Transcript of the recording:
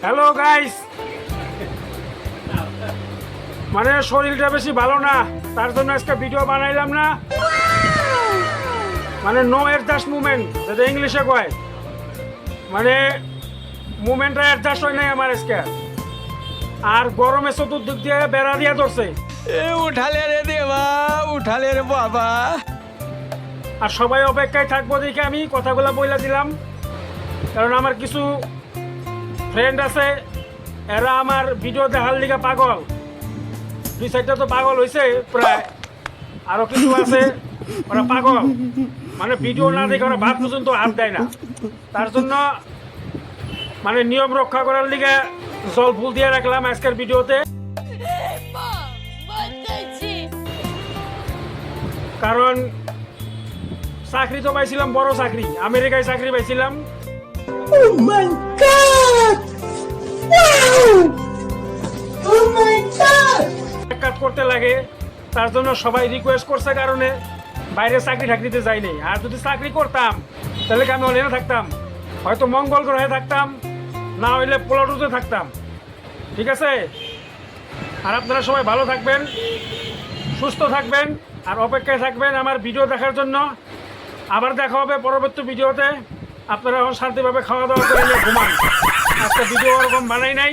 Hello guys, মানে শরীরটা বেশি ভালো না, তার জন্য আজকে ভিডিও বানাইলাম না। মানে নো অ্যাডজাস্ট মুভমেন্ট, যেটা ইংলিশে কয়, মানে মুভমেন্টটা অ্যাডজাস্ট হয় নাই আমার আজকে। আর গরমে চতুর্দিক দিয়ে বেড়া দিয়ে ধরছে। উঠালে রে দেবা, উঠালে রে বাবা। আর সবাই অপেক্ষায় থাকবো দেখে আমি কথাগুলো বইলা দিলাম, কারণ আমার কিছু ফ্রেন্ড আছে, এরা আমার ভিডিও দেখার লিগে পাগল। 2-4টা তো পাগল হয়েছে প্রায়, আরো কিছু আছে ওরা পাগল, মানে ভিডিও না দেখে ওরা ভাত পর্যন্ত হাত দেয় না। তার জন্য মানে নিয়ম রক্ষা করার লিগে জল ফুল দিয়ে রাখলাম আজকের ভিডিওতে। কারণ চাকরি তো পাইছিলাম, বড় চাকরি, আমেরিকায় চাকরি পাইছিলাম। Oh my god! Wow! Oh my god! কাজ করতে লাগে, তার জন্য সবাই রিকোয়েস্ট করছে কারণে বাইরে চাকরি ঠাকরিতে যাইনি। আর যদি চাকরি করতাম তাহলে কি আমি অনেক থাকতাম, হয়তো মঙ্গল গ্রহে থাকতাম, না হইলে প্লুটোতে থাকতাম। ঠিক আছে? আর আপনারা সবাই ভালো থাকবেন, সুস্থ থাকবেন, আর অপেক্ষায় থাকবেন আমার ভিডিও দেখার জন্য। আবার দেখা হবে পরবর্তী ভিডিওতে। আপনারা এখন শান্তিভাবে খাওয়া দাওয়া করে নিয়ে ঘুমান। আজকে ভিডিও ওরকম বানাই নাই।